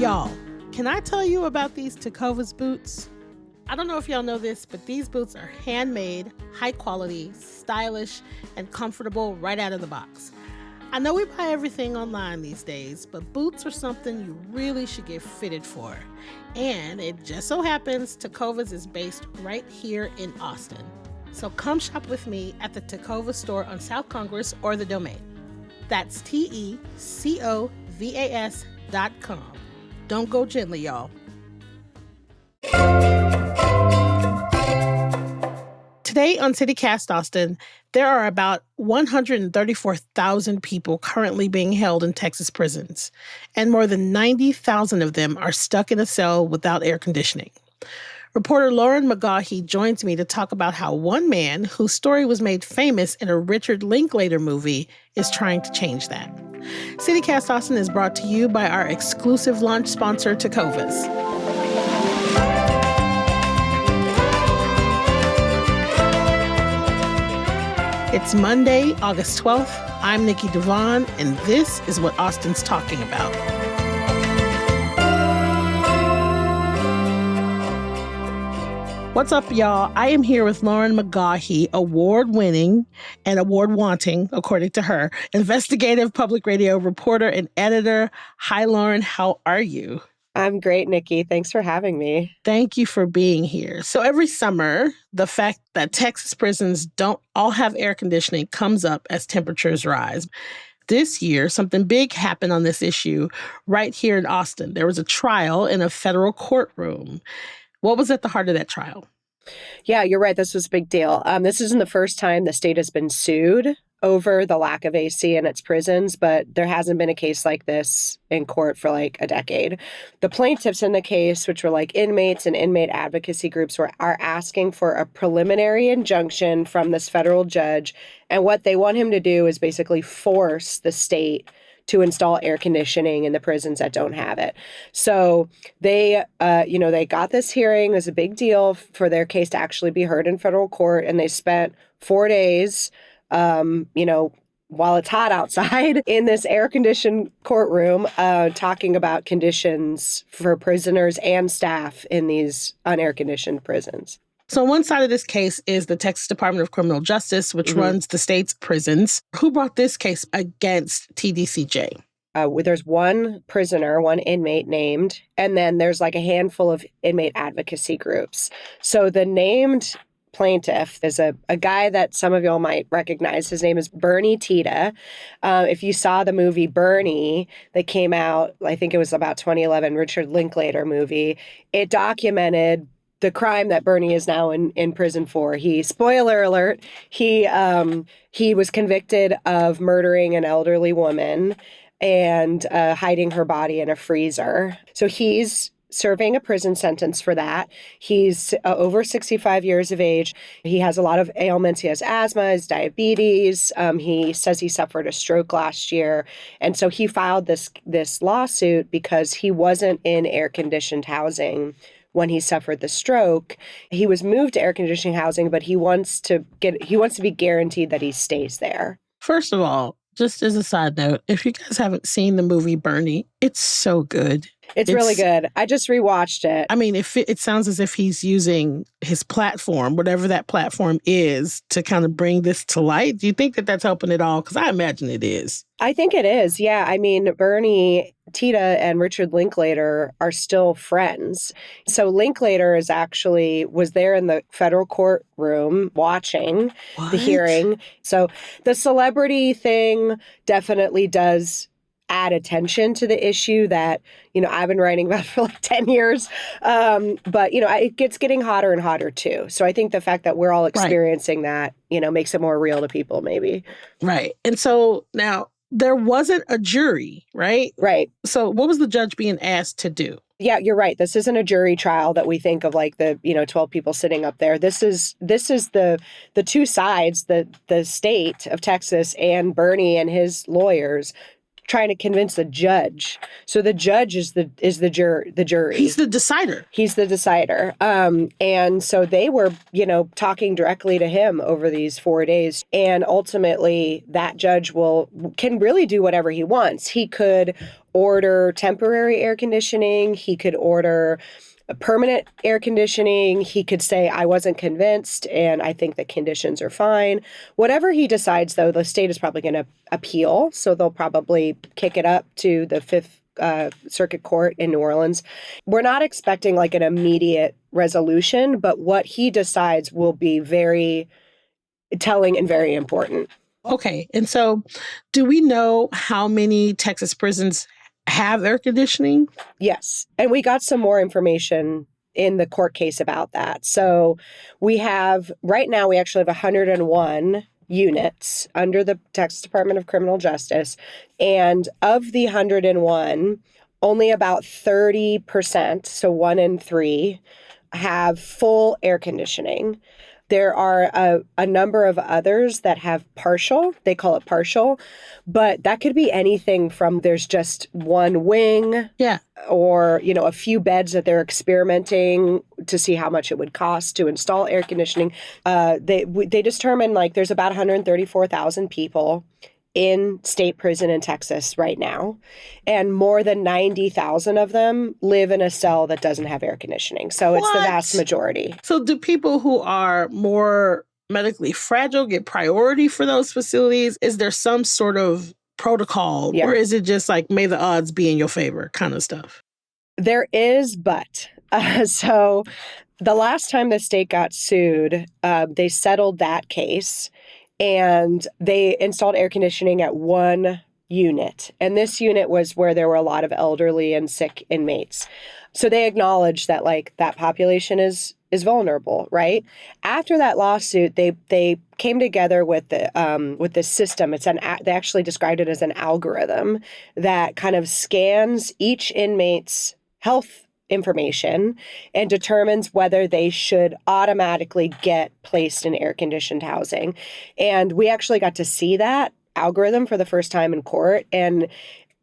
Y'all, can I tell you about these Tecovas boots? I don't know if y'all know this, but these boots are handmade, high quality, stylish, and comfortable right out of the box. I know we buy everything online these days, but boots are something you really should get fitted for. And it just so happens Tecovas is based right here in Austin. So come shop with me at the Tecovas store on South Congress or the Domain. That's TECOVAS.com. Don't go gently, y'all. Today on CityCast Austin, there are about 134,000 people currently being held in Texas prisons, and more than 90,000 of them are stuck in a cell without air conditioning. Reporter Lauren McGaughy joins me to talk about how one man whose story was made famous in a Richard Linklater movie is trying to change that. CityCast Austin is brought to you by our exclusive launch sponsor, Tecovas. It's Monday, August 12th. I'm Nikki Devon, and this is what Austin's talking about. What's up, y'all? I am here with Lauren McGaughy, award-winning and award-wanting, according to her, investigative public radio reporter and editor. Hi, Lauren. How are you? I'm great, Nikki. Thanks for having me. Thank you for being here. So every summer, the fact that Texas prisons don't all have air conditioning comes up as temperatures rise. This year, something big happened on this issue right here in Austin. There was a trial in a federal courtroom. What was at the heart of that trial? Yeah, you're right. This was a big deal. This isn't the first time the state has been sued over the lack of AC in its prisons, but there hasn't been a case like this in court for like a decade. The plaintiffs in the case, which were like inmates and inmate advocacy groups, are asking for a preliminary injunction from this federal judge. And what they want him to do is basically force the state to install air conditioning in the prisons that don't have it. So they got this hearing. It was a big deal for their case to actually be heard in federal court. And they spent 4 days, while it's hot outside in this air-conditioned courtroom, talking about conditions for prisoners and staff in these unair-conditioned prisons. So one side of this case is the Texas Department of Criminal Justice, which runs the state's prisons. Who brought this case against TDCJ? There's one prisoner, one inmate named, and then there's like a handful of inmate advocacy groups. So the named plaintiff is a guy that some of y'all might recognize. His name is Bernie Tiede. If you saw the movie Bernie that came out, I think it was about 2011, Richard Linklater movie, it documented the crime that Bernie is now in prison for. Spoiler alert, he was convicted of murdering an elderly woman and hiding her body in a freezer. So he's serving a prison sentence for that. He's over 65 years of age. He has a lot of ailments. He has asthma, he has diabetes. He says he suffered a stroke last year. And so he filed this lawsuit because he wasn't in air-conditioned housing when he suffered the stroke. He was moved to air-conditioning housing, but he wants to be guaranteed that he stays there. First of all, just as a side note, if you guys haven't seen the movie Bernie, it's so good. It's really good. I just rewatched it. I mean, it sounds as if he's using his platform, whatever that platform is, to kind of bring this to light. Do you think that that's helping at all? Because I imagine it is. I think it is. Yeah. I mean, Bernie Tiede and Richard Linklater are still friends. So Linklater was there in the federal courtroom watching the hearing. So the celebrity thing definitely does add attention to the issue that, I've been writing about for like 10 years. But, it's getting hotter and hotter too. So I think the fact that we're all experiencing that, makes it more real to people maybe. Right. And so now there wasn't a jury, right? Right. So what was the judge being asked to do? Yeah, you're right. This isn't a jury trial that we think of like the, 12 people sitting up there. This is the two sides, the state of Texas and Bernie and his lawyers trying to convince the judge. So the judge is the jury. He's the decider. He's the decider. And so they were, talking directly to him over these 4 days. And ultimately, that judge can really do whatever he wants. He could order temporary air conditioning. He could order permanent air conditioning. He could say, I wasn't convinced and I think the conditions are fine. Whatever he decides, though, the state is probably going to appeal. So they'll probably kick it up to the Fifth Circuit Court in New Orleans. We're not expecting like an immediate resolution, but what he decides will be very telling and very important. Okay. And so do we know how many Texas prisons have air conditioning? Yes. And we got some more information in the court case about that. So right now we actually have 101 units under the Texas Department of Criminal Justice. And of the 101, only about 30%, so 1 in 3, have full air conditioning. There are a number of others that have partial. They call it partial, but that could be anything from there's just one wing, or a few beds that they're experimenting to see how much it would cost to install air conditioning. They determine like there's about 134,000 people in state prison in Texas right now, and more than 90,000 of them live in a cell that doesn't have air conditioning. So it's the vast majority. So do people who are more medically fragile get priority for those facilities? Is there some sort of protocol, or is it just like, may the odds be in your favor kind of stuff? There is, but so the last time the state got sued, they settled that case. And they installed air conditioning at one unit. And this unit was where there were a lot of elderly and sick inmates. So they acknowledged that like that population is vulnerable, right? After that lawsuit, they came together with this system. They actually described it as an algorithm that kind of scans each inmate's health information and determines whether they should automatically get placed in air-conditioned housing. And we actually got to see that algorithm for the first time in court. And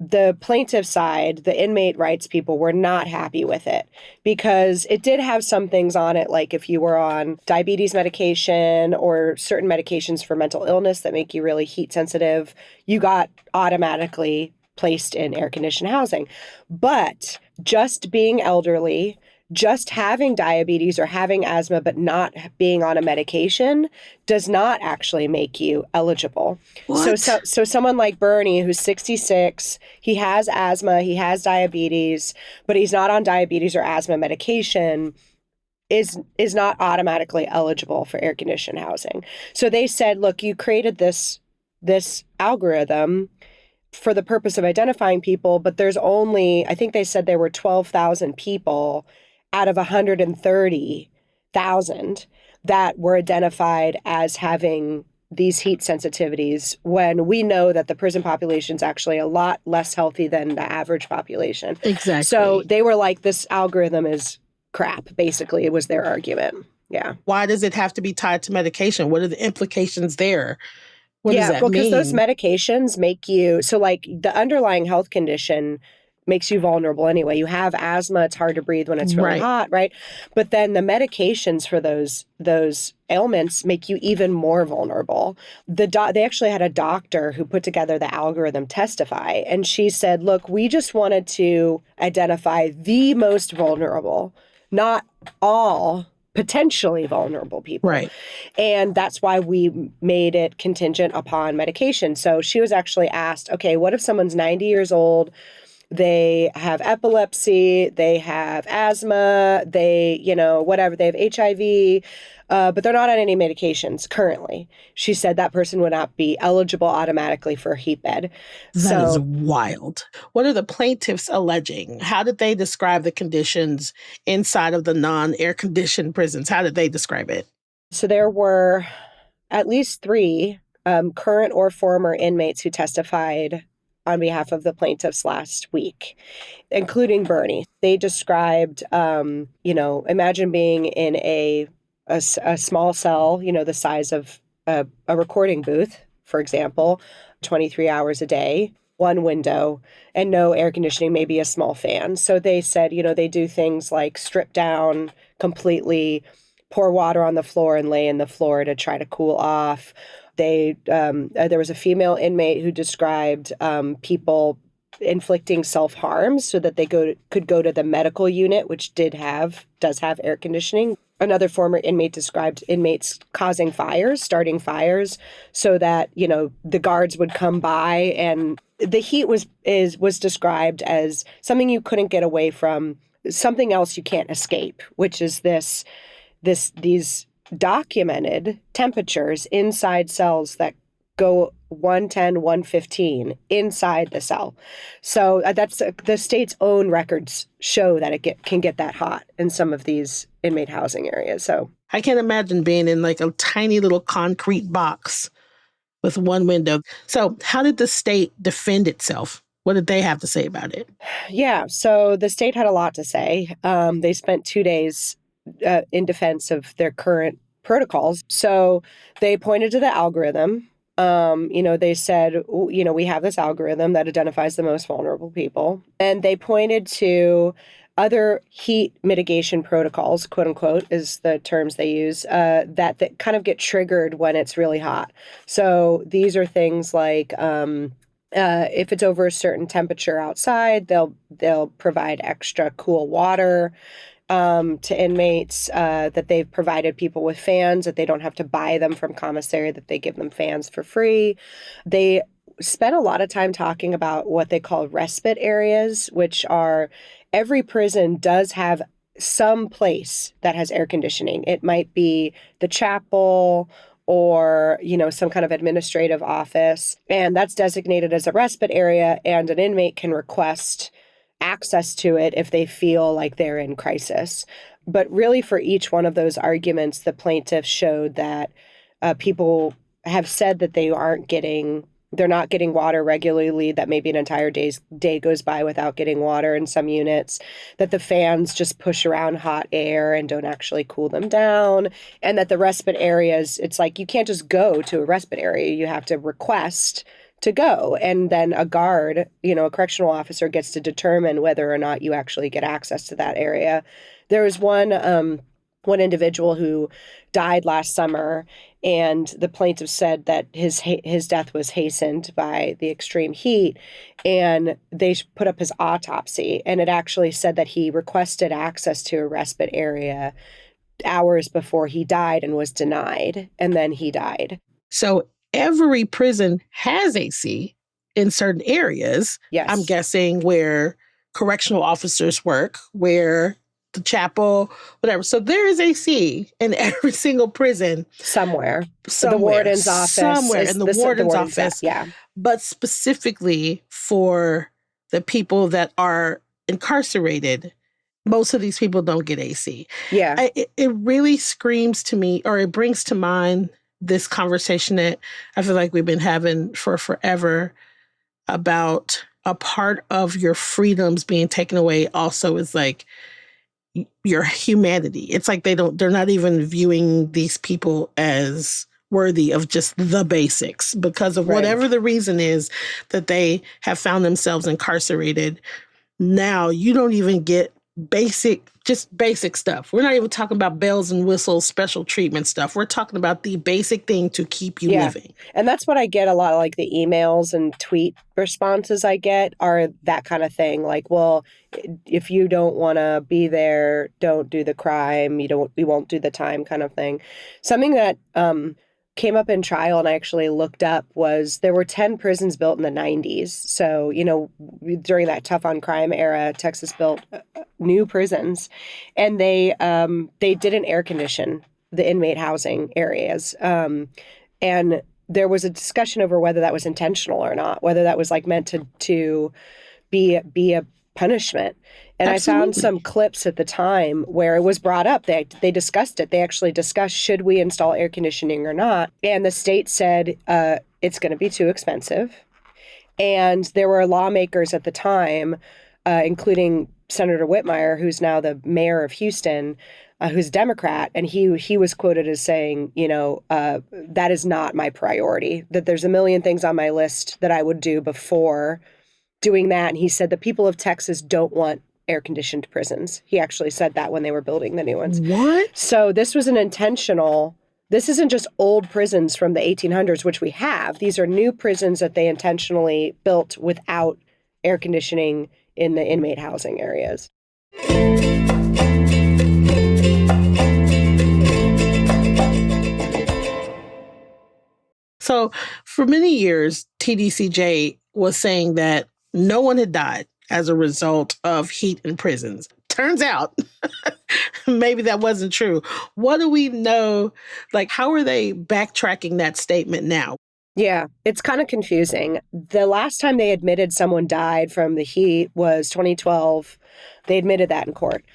the plaintiff side, the inmate rights people, were not happy with it because it did have some things on it, like if you were on diabetes medication or certain medications for mental illness that make you really heat sensitive, you got automatically placed in air-conditioned housing. But just being elderly, just having diabetes or having asthma but not being on a medication does not actually make you eligible. What? So someone like Bernie, who's 66, he has asthma, he has diabetes, but he's not on diabetes or asthma medication, is not automatically eligible for air-conditioned housing. So they said, look, you created this algorithm for the purpose of identifying people, but there's only, I think they said there were 12,000 people out of 130,000 that were identified as having these heat sensitivities, when we know that the prison population is actually a lot less healthy than the average population. Exactly. So they were like, this algorithm is crap, basically. It was their argument. Yeah. Why does it have to be tied to medication? What are the implications there? What does that mean? Because those medications make you, so like the underlying health condition makes you vulnerable anyway. You have asthma, it's hard to breathe when it's really hot, right? But then the medications for those ailments make you even more vulnerable. They actually had a doctor who put together the algorithm testify, and she said, look, we just wanted to identify the most vulnerable, not all potentially vulnerable people. Right. And that's why we made it contingent upon medication. So she was actually asked, okay, what if someone's 90 years old, they have epilepsy, they have asthma, they, whatever, they have HIV, but they're not on any medications currently. She said that person would not be eligible automatically for a heat bed. That is wild. What are the plaintiffs alleging? How did they describe the conditions inside of the non-air-conditioned prisons? How did they describe it? So there were at least 3 current or former inmates who testified on behalf of the plaintiffs last week, including Bernie. They described, imagine being in a small cell, the size of a recording booth, for example, 23 hours a day. one window and no air conditioning, maybe a small fan. So they said, they do things like strip down completely, pour water on the floor and lay in the floor to try to cool off. There was a female inmate who described people inflicting self-harm so that they could go to the medical unit, which does have air conditioning. Another former inmate described inmates causing fires, starting fires, so that, the guards would come by, and the heat was described as something you couldn't get away from, something else you can't escape, which is these documented temperatures inside cells that go 110, 115 inside the cell. So that's the state's own records show that it can get that hot in some of these inmate housing areas. So I can't imagine being in like a tiny little concrete box with one window. So how did the state defend itself? What did they have to say about it? Yeah, so the state had a lot to say. They spent 2 days in defense of their current protocols. So they pointed to the algorithm. They said, we have this algorithm that identifies the most vulnerable people. And they pointed to other heat mitigation protocols, quote unquote, is the terms they use, that kind of get triggered when it's really hot. So these are things like if it's over a certain temperature outside, they'll provide extra cool water to inmates, that they've provided people with fans, that they don't have to buy them from commissary, that they give them fans for free. They spent a lot of time talking about what they call respite areas, which are every prison does have some place that has air conditioning. It might be the chapel or, some kind of administrative office, and that's designated as a respite area, and an inmate can request access to it if they feel like they're in crisis. But really, for each one of those arguments, the plaintiffs showed that people have said that they're not getting water regularly, that maybe an entire day goes by without getting water in some units, that the fans just push around hot air and don't actually cool them down, and that the respite areas, it's like you can't just go to a respite area. You have to request to go. And then a guard, a correctional officer gets to determine whether or not you actually get access to that area. There was one individual who died last summer, and the plaintiff said that his death was hastened by the extreme heat, and they put up his autopsy, and it actually said that he requested access to a respite area hours before he died and was denied, and then he died. So every prison has AC in certain areas. Yes. I'm guessing where correctional officers work, where the chapel, whatever. So there is AC in every single prison. Somewhere. The warden's office. Somewhere in the warden's office. Yeah. But specifically for the people that are incarcerated, most of these people don't get AC. Yeah. It really screams to me, or it brings to mind this conversation that I feel like we've been having for forever about a part of your freedoms being taken away also is like your humanity. It's like they're not even viewing these people as worthy of just the basics because of whatever the reason is that they have found themselves incarcerated. Now you don't even get basic stuff. We're not even talking about bells and whistles, special treatment stuff. We're talking about the basic thing to keep you living. And that's what I get a lot of, like the emails and tweet responses I get are that kind of thing. Like, well, if you don't want to be there, don't do the crime. We won't do the time kind of thing. Something that came up in trial and I actually looked up was there were 10 prisons built in the 90s. So, during that tough on crime era, Texas built new prisons, and they didn't air condition the inmate housing areas. And there was a discussion over whether that was intentional or not, whether that was like meant to be a punishment. And Absolutely. I found some clips at the time where it was brought up. They discussed it. They actually discussed, should we install air conditioning or not? And the state said it's going to be too expensive. And there were lawmakers at the time including Senator Whitmire, who's now the mayor of Houston, who's a Democrat, and he was quoted as saying, that is not my priority, that there's a million things on my list that I would do before doing that. And he said the people of Texas don't want air-conditioned prisons. He actually said that when they were building the new ones. What? So this was an intentional... This isn't just old prisons from the 1800s, which we have. These are new prisons that they intentionally built without air conditioning in the inmate housing areas. So for many years, TDCJ was saying that no one had died as a result of heat in prisons. Turns out, maybe that wasn't true. What do we know? Like, how are they backtracking that statement now? Yeah, it's kind of confusing. The last time they admitted someone died from the heat was 2012. They admitted that in court.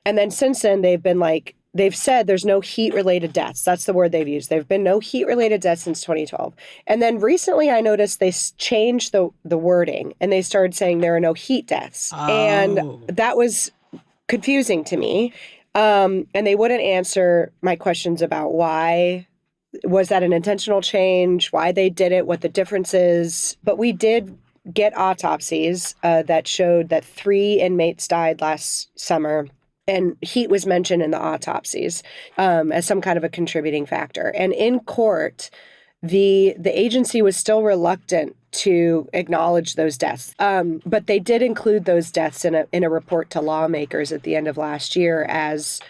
And then since then, they've said there's no heat-related deaths. That's the word they've used. There've been no heat-related deaths since 2012. And then recently I noticed they changed the wording and they started saying there are no heat deaths. Oh. And that was confusing to me. And they wouldn't answer my questions about why. Was that an intentional change? Why they did it? What the difference is? But we did get autopsies that showed that 3 inmates died last summer. And heat was mentioned in the autopsies as some kind of a contributing factor. And in court, the agency was still reluctant to acknowledge those deaths. But they did include those deaths in a report to lawmakers at the end of last year as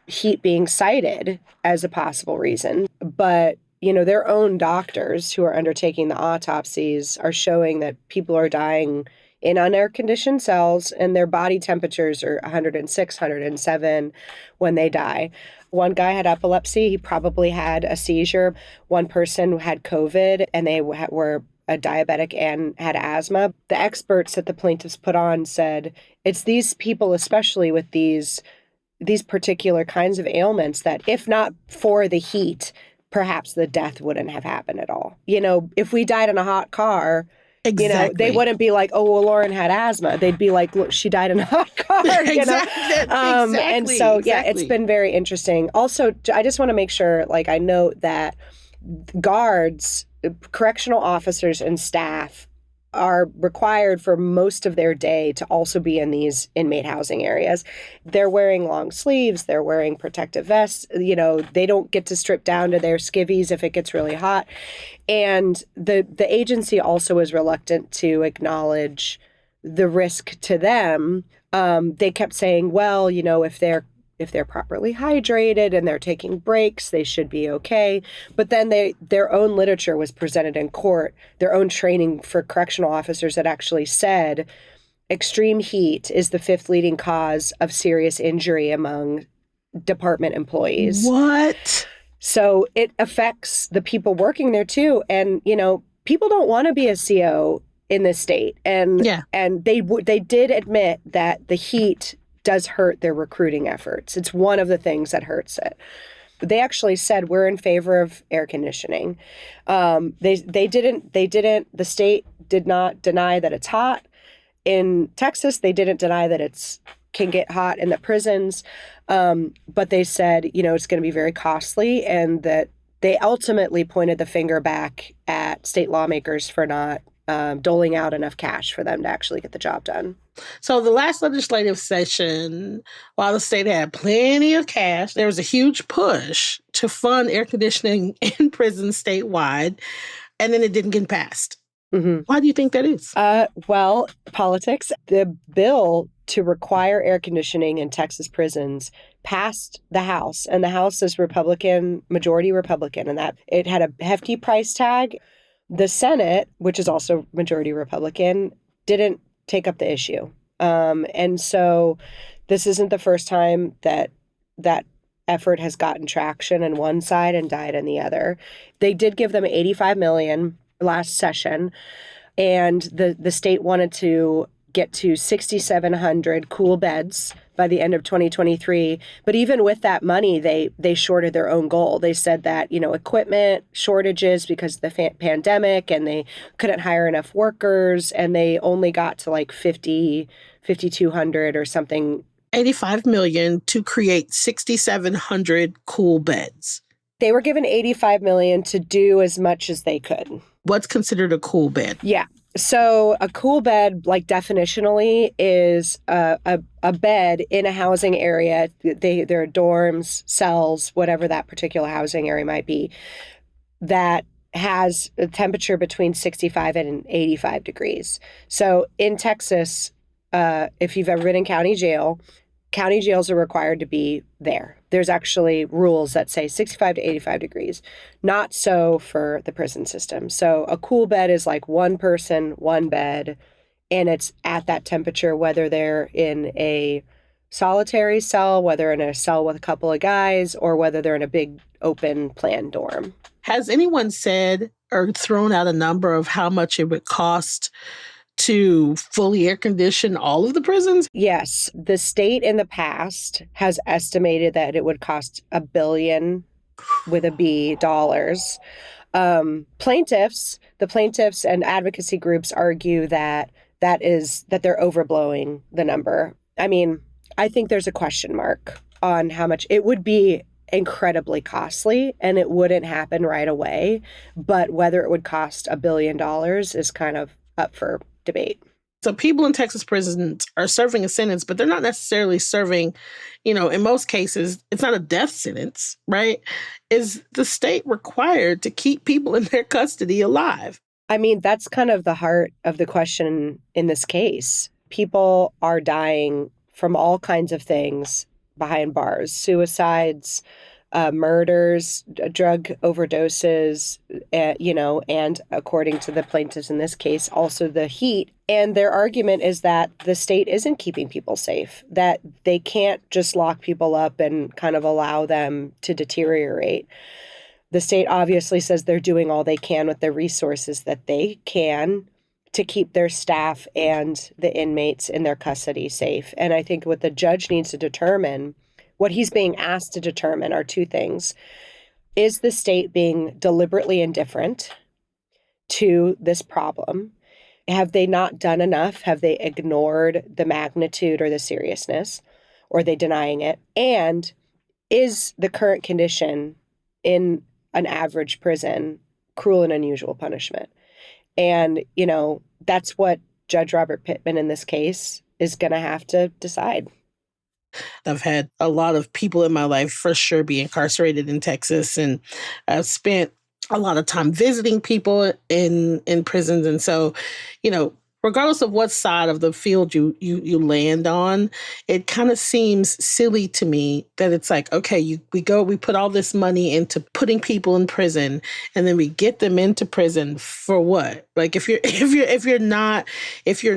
heat being cited as a possible reason. But their own doctors who are undertaking the autopsies are showing that people are dying in unair-conditioned cells, and their body temperatures are 106, 107 when they die. One guy had epilepsy. He probably had a seizure. One person had COVID, and they were a diabetic and had asthma. The experts that the plaintiffs put on said it's these people, especially with these particular kinds of ailments, that if not for the heat, perhaps the death wouldn't have happened at all. If we died in a hot car... Exactly. They wouldn't be like, oh, well, Lauren had asthma. They'd be like, look, she died in a hot car. Exactly. And so, yeah, it's been very interesting. Also, I just want to make sure, I note that guards, correctional officers, and staff are required for most of their day to also be in these inmate housing areas. They're wearing long sleeves. They're wearing protective vests. They don't get to strip down to their skivvies if it gets really hot. And the agency also is reluctant to acknowledge the risk to them. They kept saying, well, if they're properly hydrated and they're taking breaks, they should be okay. But then their own literature was presented in court, their own training for correctional officers that actually said extreme heat is the 5th leading cause of serious injury among department employees. What? So it affects the people working there too. And, people don't want to be a CO in this state. And they did admit that the heat does hurt their recruiting efforts. It's one of the things that hurts it. They actually said we're in favor of air conditioning. The state did not deny that it's hot. In Texas, they didn't deny that it's can get hot in the prisons. But they said, it's going to be very costly, and that they ultimately pointed the finger back at state lawmakers for not doling out enough cash for them to actually get the job done. So the last legislative session, while the state had plenty of cash, there was a huge push to fund air conditioning in prisons statewide, and then it didn't get passed. Mm-hmm. Why do you think that is? Well, politics. The bill to require air conditioning in Texas prisons passed the House, and the House is majority Republican, and that it had a hefty price tag. The Senate, which is also majority Republican, didn't take up the issue. And so this isn't the first time that effort has gotten traction on one side and died on the other. They did give them $85 million last session, and the state wanted to get to 6,700 cool beds by the end of 2023. But even with that money, they shorted their own goal. They said that, equipment shortages because of the pandemic, and they couldn't hire enough workers, and they only got to like 5,200 or something. 85 million to create 6,700 cool beds. They were given 85 million to do as much as they could. What's considered a cool bed? Yeah. So a cool bed, like definitionally, is a bed in a housing area. There are dorms, cells, whatever that particular housing area might be, that has a temperature between 65 and 85 degrees. So in Texas, if you've ever been in county jails are required to be there. There's actually rules that say 65 to 85 degrees. Not so for the prison system. So a cool bed is like one person, one bed, and it's at that temperature, whether they're in a solitary cell, whether in a cell with a couple of guys, or whether they're in a big open plan dorm. Has anyone said or thrown out a number of how much it would cost to fully air condition all of the prisons? Yes. The state in the past has estimated that it would cost $1 billion with a B dollars. The plaintiffs and advocacy groups argue that they're overblowing the number. I mean, I think there's a question mark on how much it would be. Incredibly costly, and it wouldn't happen right away. But whether it would cost $1 billion is kind of up for debate. So people in Texas prisons are serving a sentence, but they're not necessarily serving, in most cases, it's not a death sentence, right? Is the state required to keep people in their custody alive? I mean, that's kind of the heart of the question in this case. People are dying from all kinds of things behind bars: suicides, murders, drug overdoses, and according to the plaintiffs in this case, also the heat. And their argument is that the state isn't keeping people safe, that they can't just lock people up and kind of allow them to deteriorate. The state obviously says they're doing all they can with the resources that they can to keep their staff and the inmates in their custody safe. And I think what the judge needs to determine, what he's being asked to determine, are two things. Is the state being deliberately indifferent to this problem? Have they not done enough? Have they ignored the magnitude or the seriousness? Or are they denying it? And is the current condition in an average prison cruel and unusual punishment? And, that's what Judge Robert Pittman in this case is going to have to decide. I've had a lot of people in my life for sure be incarcerated in Texas, and I've spent a lot of time visiting people in prisons. And so, regardless of what side of the field you land on, it kind of seems silly to me that it's like, okay, we put all this money into putting people in prison, and then we get them into prison for what? Like if you're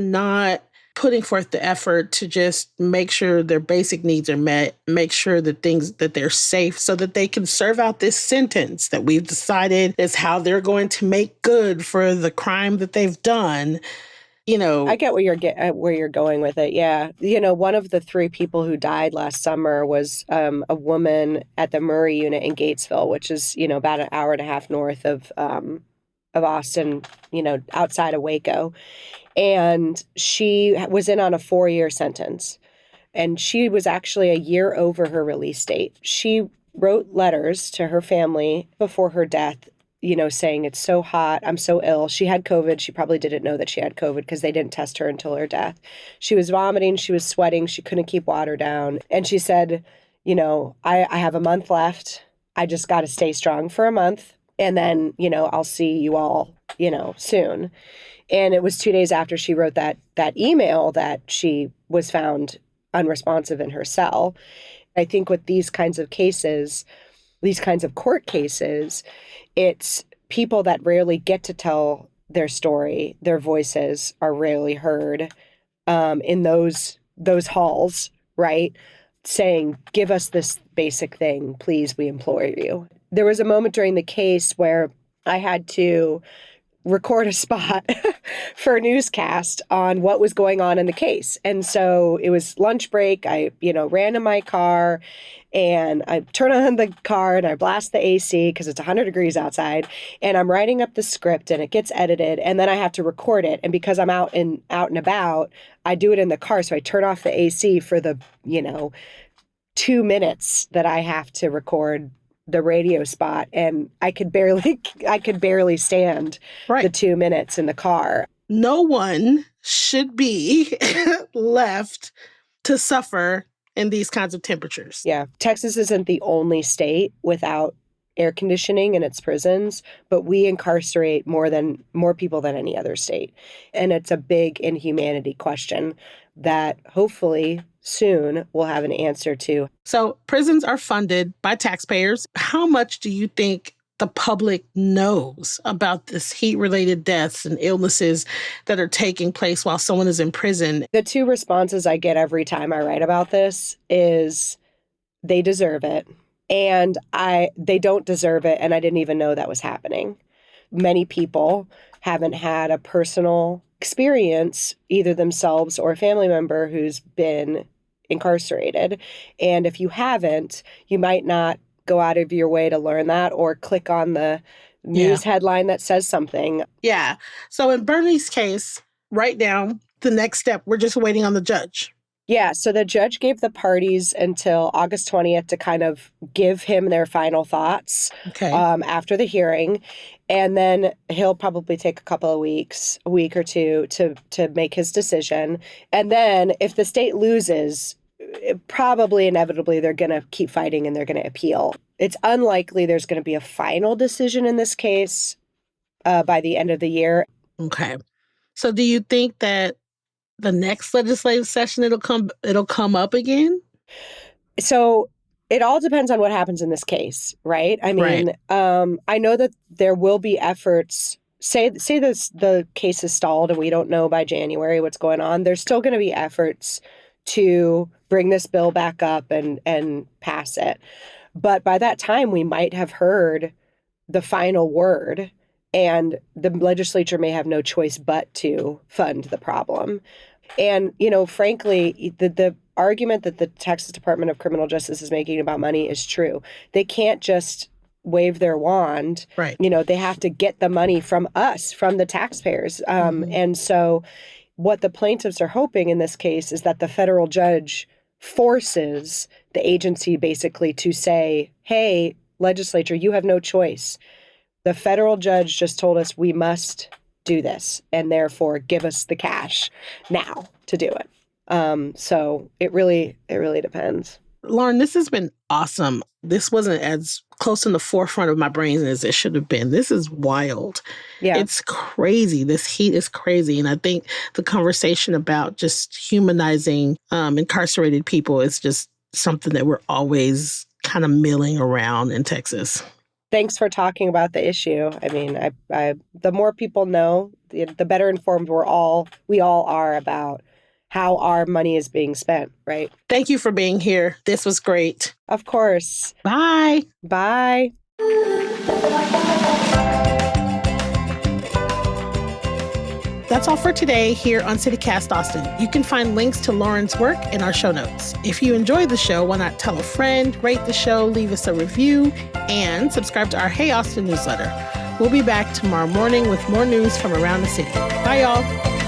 not putting forth the effort to just make sure their basic needs are met, make sure that they're safe so that they can serve out this sentence that we've decided is how they're going to make good for the crime that they've done. I get where you're going with it. Yeah. One of the 3 people who died last summer was a woman at the Murray unit in Gatesville, which is, about an hour and a half north of Austin, outside of Waco. And she was in on a 4-year sentence. And she was actually a year over her release date. She wrote letters to her family before her death, saying, it's so hot, I'm so ill. She had COVID. She probably didn't know that she had COVID because they didn't test her until her death. She was vomiting. She was sweating. She couldn't keep water down. And she said, I have a month left. I just got to stay strong for a month. And then, I'll see you all, soon. And it was 2 days after she wrote that email that she was found unresponsive in her cell. I think with these kinds of cases, these kinds of court cases, it's people that rarely get to tell their story. Their voices are rarely heard in those halls, right? Saying, give us this basic thing, please, we implore you. There was a moment during the case where I had to record a spot for a newscast on what was going on in the case. And so it was lunch break. I, ran in my car and I turn on the car and I blast the AC because it's 100 degrees outside, and I'm writing up the script and it gets edited, and then I have to record it. And because I'm out and about, I do it in the car. So I turn off the AC for the, 2 minutes that I have to record the radio spot, and I could barely stand the 2 minutes in the car. No one should be left to suffer in these kinds of temperatures. Yeah. Texas isn't the only state without air conditioning in its prisons, but we incarcerate more people than any other state. And it's a big inhumanity question that hopefully soon we'll have an answer to. So prisons are funded by taxpayers. How much do you think the public knows about this heat-related deaths and illnesses that are taking place while someone is in prison? The two responses I get every time I write about this is they deserve it, and they don't deserve it, and I didn't even know that was happening. Many people haven't had a personal experience, either themselves or a family member who's been incarcerated. And if you haven't, you might not go out of your way to learn that or click on the news headline that says something. Yeah. So in Bernie's case, right now, the next step, we're just waiting on the judge. Yeah. So the judge gave the parties until August 20th to kind of give him their final thoughts after the hearing. And then he'll probably take a couple of weeks, a week or two to make his decision. And then if the state loses, probably inevitably they're going to keep fighting and they're going to appeal. It's unlikely there's going to be a final decision in this case by the end of the year. Okay. So do you think that the next legislative session it'll come up again? So it all depends on what happens in this case, right? I mean, I know that there will be efforts. Say the case is stalled and we don't know by January what's going on. There's still going to be efforts to bring this bill back up and pass it. But by that time, we might have heard the final word, and the legislature may have no choice but to fund the problem. And, frankly, the argument that the Texas Department of Criminal Justice is making about money is true. They can't just wave their wand. Right. They have to get the money from us, from the taxpayers. And so what the plaintiffs are hoping in this case is that the federal judge forces the agency basically to say, hey, legislature, you have no choice. The federal judge just told us we must do this, and therefore give us the cash now to do it. So it really depends. Lauren, this has been awesome. This wasn't as close in the forefront of my brain as it should have been. This is wild. Yeah. It's crazy. This heat is crazy. And I think the conversation about just humanizing incarcerated people is just something that we're always kind of milling around in Texas. Thanks for talking about the issue. I mean, I the more people know, the better informed we all are about how our money is being spent, right? Thank you for being here. This was great. Of course. Bye. Bye. That's all for today here on CityCast Austin. You can find links to Lauren's work in our show notes. If you enjoyed the show, why not tell a friend, rate the show, leave us a review, and subscribe to our Hey Austin newsletter. We'll be back tomorrow morning with more news from around the city. Bye, y'all.